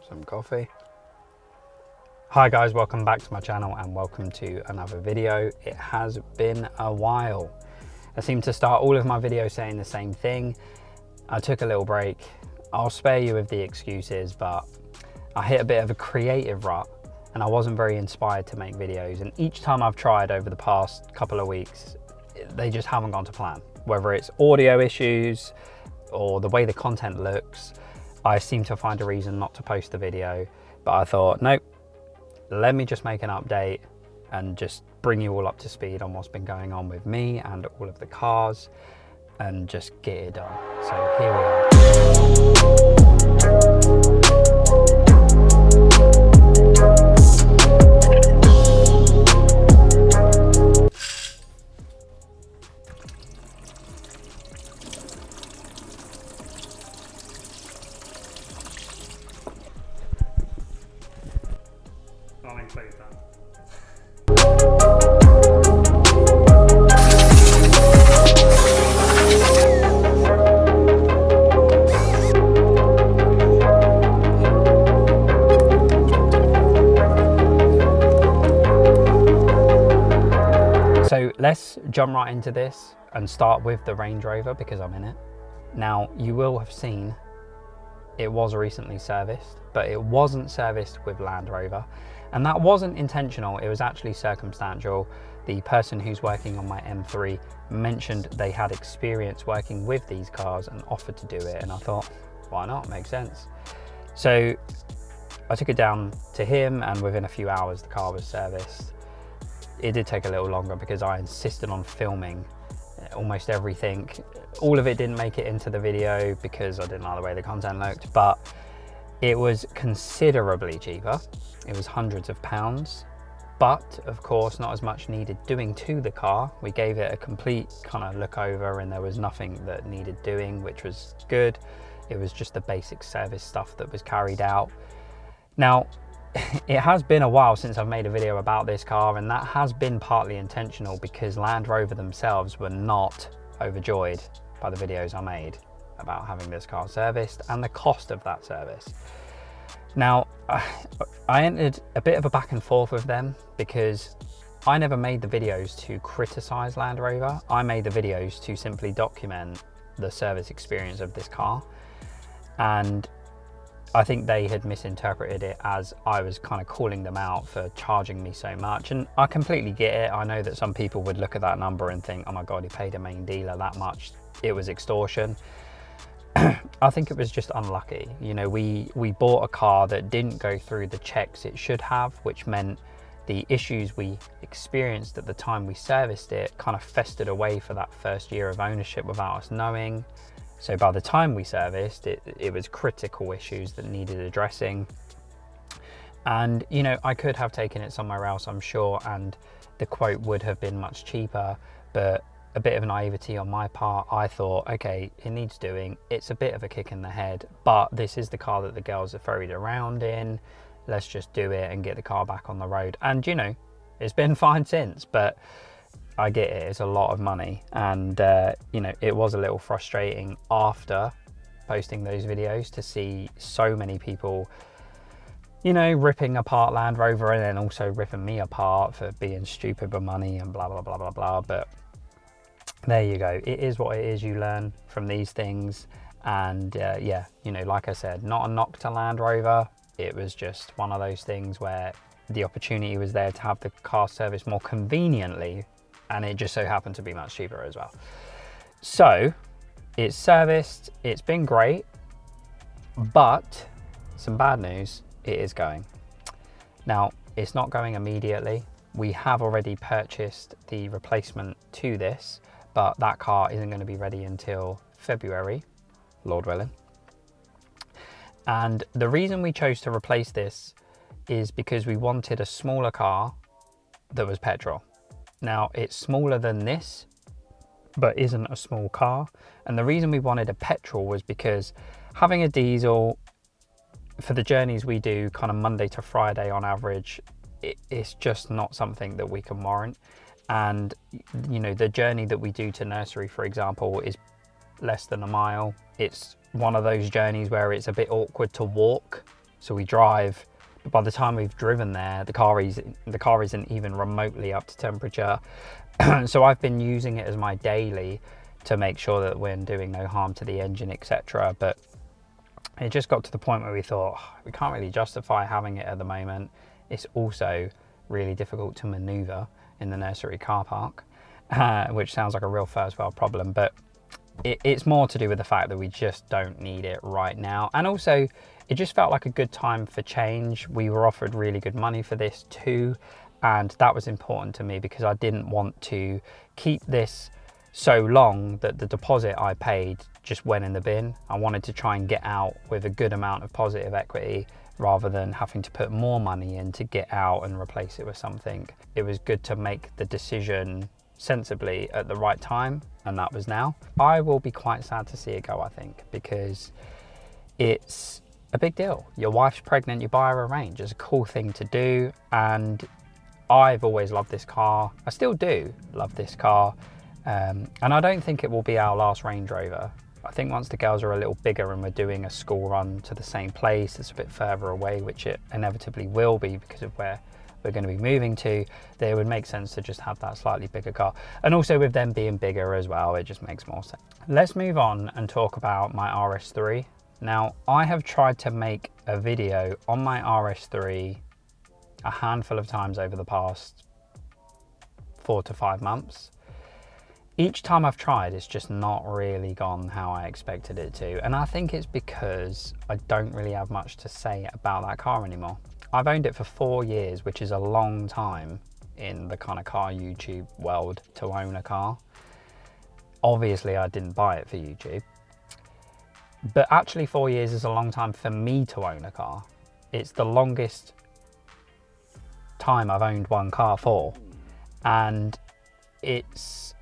some coffee. Hi guys, welcome back to my channel and welcome to another video. It has been a while. I seem to start all of my videos saying the same thing. I took a little break. I'll spare you with the excuses, but I hit a bit of a creative rut and I wasn't very inspired to make videos. And each time I've tried over the past couple of weeks, they just haven't gone to plan. Whether it's audio issues or the way the content looks, I seem to find a reason not to post the video. But I thought, nope, let me just make an update and just bring you all up to speed on what's been going on with me and all of the cars and just get it done. So here we are. I'll include that. So let's jump right into this and start with the Range Rover because I'm in it. Now, you will have seen it was recently serviced, but it wasn't serviced with Land Rover. And that wasn't intentional, it was actually circumstantial. The person who's working on my M3 mentioned they had experience working with these cars and offered to do it. And I thought, why not? Makes sense. So I took it down to him and within a few hours, the car was serviced. It did take a little longer because I insisted on filming almost everything. All of it didn't make it into the video because I didn't like the way the content looked, but it was considerably cheaper. It was hundreds of pounds, but of course not as much needed doing to the car. We gave it a complete kind of look over and there was nothing that needed doing, which was good. It was just the basic service stuff that was carried out. Now, it has been a while since I've made a video about this car, and that has been partly intentional because Land Rover themselves were not overjoyed by the videos I made about having this car serviced and the cost of that service. Now, I entered a bit of a back and forth with them because I never made the videos to criticize Land Rover. I made the videos to simply document the service experience of this car. And I think they had misinterpreted it as I was kind of calling them out for charging me so much. And I completely get it. I know that some people would look at that number and think, oh my God, he paid a main dealer that much. It was extortion. I think it was just unlucky. You know, we bought a car that didn't go through the checks it should have, which meant the issues we experienced at the time we serviced it kind of festered away for that first year of ownership without us knowing. So by the time we serviced it, it was critical issues that needed addressing. And, you know, I could have taken it somewhere else, I'm sure, and the quote would have been much cheaper, but a bit of naivety on my part, I thought, okay, it needs doing. It's a bit of a kick in the head, but this is the car that the girls are ferried around in. Let's just do it and get the car back on the road. And, you know, it's been fine since, but I get it, it's a lot of money. And, you know, it was a little frustrating after posting those videos to see so many people, you know, ripping apart Land Rover and then also ripping me apart for being stupid with money and blah, blah, blah, blah, blah. But there you go. It is what it is. You learn from these things. And yeah, you know, like I said, not a knock to Land Rover. It was just one of those things where the opportunity was there to have the car serviced more conveniently. And it just so happened to be much cheaper as well. So it's serviced, it's been great, but some bad news, it is going. Now, it's not going immediately. We have already purchased the replacement to this, but that car isn't going to be ready until February, Lord willing. And the reason we chose to replace this is because we wanted a smaller car that was petrol. Now, it's smaller than this, but isn't a small car. And the reason we wanted a petrol was because having a diesel for the journeys we do kind of Monday to Friday on average, it's just not something that we can warrant. And, you know, the journey that we do to nursery, for example, is less than a mile. It's one of those journeys where it's a bit awkward to walk. So we drive, but by the time we've driven there, the car isn't even remotely up to temperature. So I've been using it as my daily to make sure that we're doing no harm to the engine, etc. But it just got to the point where we thought, oh, we can't really justify having it at the moment. It's also really difficult to maneuver in the nursery car park, which sounds like a real first world problem, but it's more to do with the fact that we just don't need it right now. And also, it just felt like a good time for change. We were offered really good money for this too, and that was important to me because I didn't want to keep this so long that the deposit I paid just went in the bin. I wanted to try and get out with a good amount of positive equity rather than having to put more money in to get out and replace it with something. It was good to make the decision sensibly at the right time, and that was now. I will be quite sad to see it go, I think, because it's a big deal. Your wife's pregnant, you buy her a range. It's a cool thing to do, and I've always loved this car. I still do love this car, and I don't think it will be our last Range Rover. I think once the girls are a little bigger and we're doing a school run to the same place that's a bit further away, which it inevitably will be because of where we're going to be moving to, there would make sense to just have that slightly bigger car. And also with them being bigger as well, it just makes more sense. Let's move on and talk about my RS3. Now, I have tried to make a video on my RS3 a handful of times over the past 4 to 5 months. Each time I've tried, it's just not really gone how I expected it to. And I think it's because I don't really have much to say about that car anymore. I've owned it for 4 years, which is a long time in the kind of car YouTube world to own a car. Obviously, I didn't buy it for YouTube. But actually 4 years is a long time for me to own a car. It's the longest time I've owned one car for. And it's,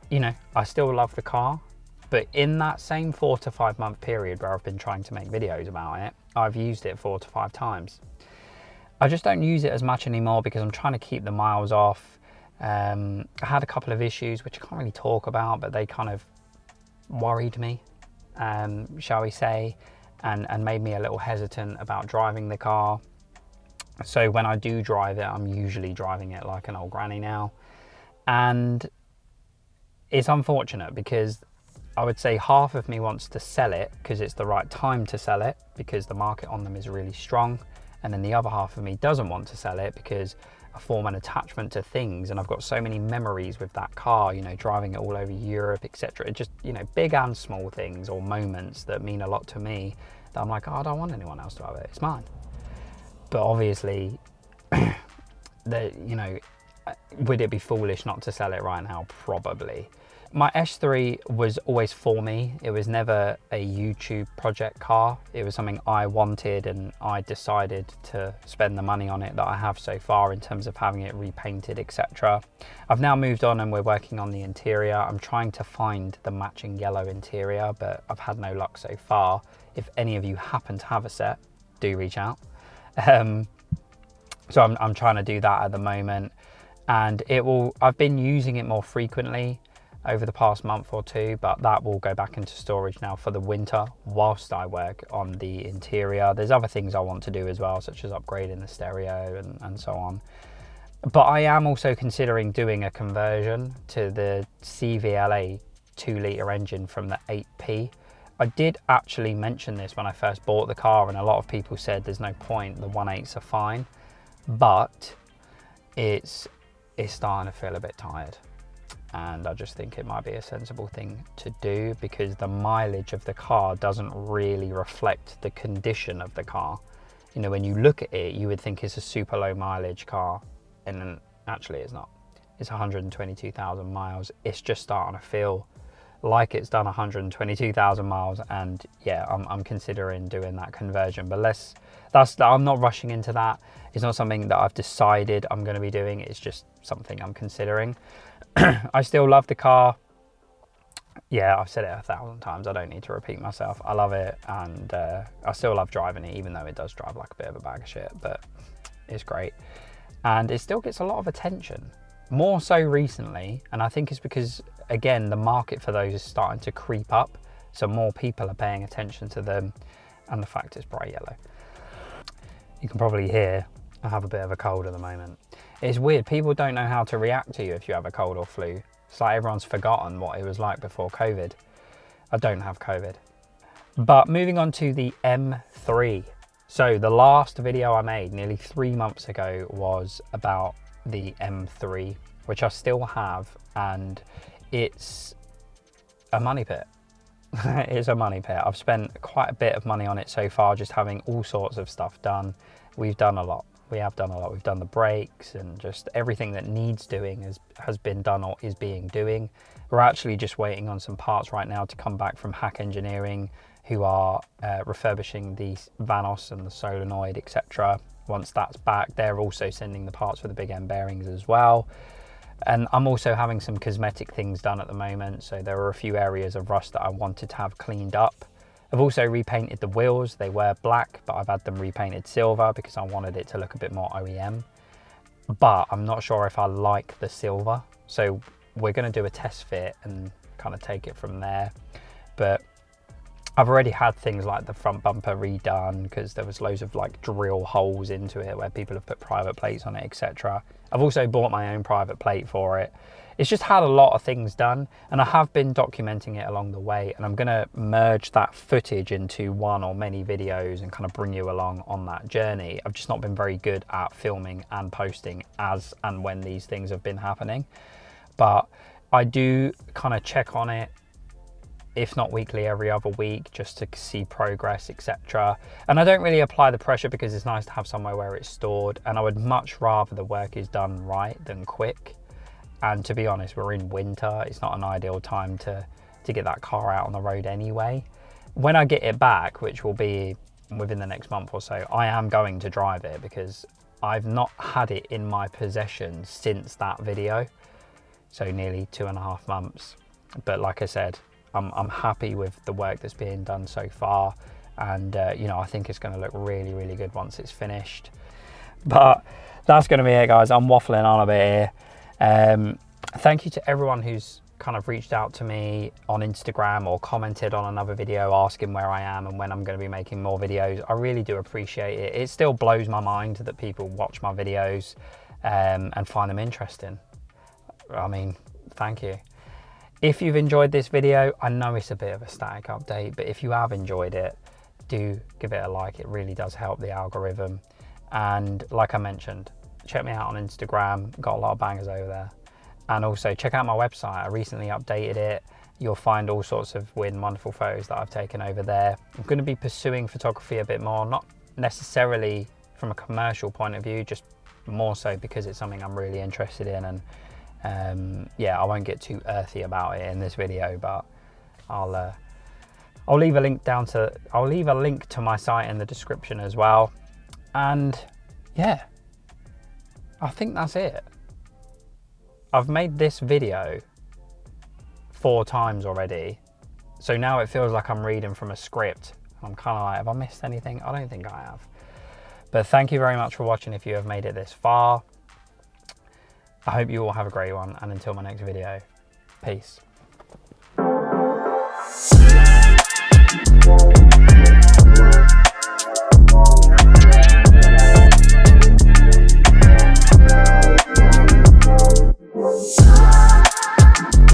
you know, I still love the car. But in that same 4 to 5 month period where I've been trying to make videos about it, I've used it 4 to 5 times. I just don't use it as much anymore because I'm trying to keep the miles off. I had a couple of issues which I can't really talk about, but they kind of worried me, shall we say, and made me a little hesitant about driving the car. So when I do drive it, I'm usually driving it like an old granny now. And it's unfortunate because I would say half of me wants to sell it because it's the right time to sell it because the market on them is really strong. And then the other half of me doesn't want to sell it because I form an attachment to things and I've got so many memories with that car, you know, driving it all over Europe, etc. It just, you know, big and small things or moments that mean a lot to me that I'm like, oh, I don't want anyone else to have it, it's mine. But obviously, you know, would it be foolish not to sell it right now? Probably. My S3 was always for me. It was never a YouTube project car. It was something I wanted and I decided to spend the money on it that I have so far in terms of having it repainted, etc. I've now moved on and we're working on the interior. I'm trying to find the matching yellow interior, but I've had no luck so far. If any of you happen to have a set, do reach out. So I'm trying to do that at the moment, and I've been using it more frequently over the past month or two, but that will go back into storage now for the winter whilst I work on the interior. There's other things I want to do as well, such as upgrading the stereo and so on. But I am also considering doing a conversion to the CVLA 2-litre engine from the 8P. I did actually mention this when I first bought the car, and a lot of people said there's no point, the 1.8s are fine, but it's starting to feel a bit tired. And I just think it might be a sensible thing to do because the mileage of the car doesn't really reflect the condition of the car. You know, when you look at it, you would think it's a super low mileage car, and actually it's not. It's 122,000 miles. It's just starting to feel like it's done 122,000 miles, and yeah, I'm considering doing that conversion. But I'm not rushing into that. It's not something that I've decided I'm going to be doing. It's just something I'm considering. I still love the car. Yeah, I've said it 1,000 times. I don't need to repeat myself. I love it, and I still love driving it, even though it does drive like a bit of a bag of shit, but it's great. And it still gets a lot of attention, more so recently, and I think it's because, again, the market for those is starting to creep up, so more people are paying attention to them, and the fact it's bright yellow. you can probably hear I have a bit of a cold at the moment. It's weird, people don't know how to react to you if you have a cold or flu. It's like everyone's forgotten what it was like before COVID. I don't have COVID. But moving on to the M3. So the last video I made nearly 3 months ago was about the M3, which I still have, and it's a money pit. It's a money pit. I've spent quite a bit of money on it so far, just having all sorts of stuff done. We've done a lot. We have done a lot. We've done the brakes and just everything that needs doing has been done or is being doing. We're actually just waiting on some parts right now to come back from Hack Engineering, who are refurbishing the Vanos and the solenoid, etc. Once that's back, they're also sending the parts for the big end bearings as well. And I'm also having some cosmetic things done at the moment. So there are a few areas of rust that I wanted to have cleaned up. I've also repainted the wheels. They were black, but I've had them repainted silver because I wanted it to look a bit more OEM. But I'm not sure if I like the silver. So we're going to do a test fit and kind of take it from there. But I've already had things like the front bumper redone because there was loads of like drill holes into it where people have put private plates on it, etc. I've also bought my own private plate for it. It's just had a lot of things done, and I have been documenting it along the way, and I'm going to merge that footage into one or many videos and kind of bring you along on that journey. I've just not been very good at filming and posting as and when these things have been happening, but I do kind of check on it, if not weekly, every other week, just to see progress, etc. And I don't really apply the pressure because it's nice to have somewhere where it's stored, and I would much rather the work is done right than quick. And to be honest, we're in winter. It's not an ideal time to get that car out on the road anyway. When I get it back, which will be within the next month or so, I am going to drive it because I've not had it in my possession since that video. So nearly 2.5 months. But like I said, I'm happy with the work that's being done so far. And, you know, I think it's going to look really, really good once it's finished. But that's going to be it, guys. I'm waffling on a bit here. Thank you to everyone who's kind of reached out to me on Instagram or commented on another video asking where I am and when I'm going to be making more videos. I really do appreciate it. It still blows my mind that people watch my videos and find them interesting. I mean, thank you. If you've enjoyed this video, I know it's a bit of a static update, but if you have enjoyed it, do give it a like. It really does help the algorithm. And like I mentioned, check me out on Instagram, got a lot of bangers over there. And also check out my website, I recently updated it. You'll find all sorts of weird and wonderful photos that I've taken over there. I'm going to be pursuing photography a bit more, not necessarily from a commercial point of view, just more so because it's something I'm really interested in. And yeah, I won't get too earthy about it in this video, but I'll leave a link to my site in the description as well. And yeah, I think that's it. I've made this video 4 times already, so now it feels like I'm reading from a script. I'm kind of like, have I missed anything? I don't think I have. But thank you very much for watching if you have made it this far. I hope you all have a great one, and until my next video, peace.